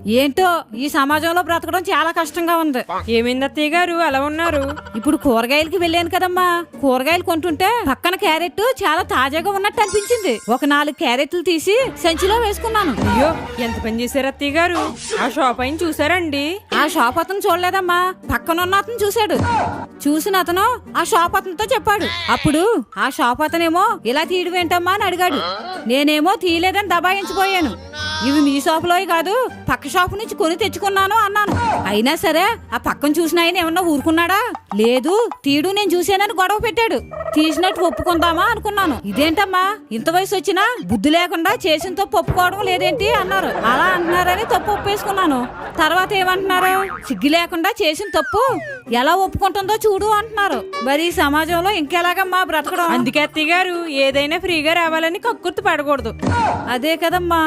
ఏంటో ఈ సమాజంలో బ్రతకడం చాలా కష్టంగా ఉంది. ఏమైంది అత్తయ్య గారు అలా ఉన్నారు? ఇప్పుడు కూరగాయలకి వెళ్ళాను కదమ్మా, కూరగాయలు కొంటుంటే పక్కన క్యారెట్ చాలా తాజాగా ఉన్నట్టు అనిపించింది. ఒక 4 క్యారెట్లు తీసి సంచిలో వేసుకున్నాను. అయ్యో, ఎంత పని చేశారు అత్తయ్య గారు? ఆ షాప్ అయిన చూసారండి? ఆ షాప్ అతను చూడలేదమ్మా, పక్కనున్న అతను చూశాడు. చూసిన అతను ఆ షాప్ అతనితో చెప్పాడు. అప్పుడు ఆ షాప్ అతనేమో ఇలా తీయడం ఏంటమ్మా అని అడిగాడు. నేనేమో తీయలేదని దబాయించిపోయాను. ఇవి మీ షాపులోవి కాదు, పక్క షాపు నుంచి కొని తెచ్చుకున్నాను అన్నాను. అయినా సరే ఆ పక్కన చూసిన ఆయన ఏమన్నా ఊరుకున్నాడా? లేదు, తీయడు నేను చూశానని గొడవ పెట్టాడు. తీసినట్టు ఒప్పుకుందామా అనుకున్నాను. ఇదేంటమ్మా ఇంత వయసు వచ్చినా బుద్ధి లేకుండా చేసిన తప్పు ఒప్పుకోవడం లేదేంటి అన్నారు. అలా అంటున్నారని తప్పు ఒప్పేసుకున్నాను. తర్వాత ఏమంటున్నారు? సిగ్గు లేకుండా చేసిన తప్పు ఎలా ఒప్పుకుంటుందో చూడు అంటున్నారు. మరి ఈ సమాజంలో ఇంకెలాగమ్మా బ్రతకడం? అందుకే అత్తయ్య గారు ఏదైనా ఫ్రీగా రావాలని కక్కుర్తి పడకూడదు. అదే కదమ్మా.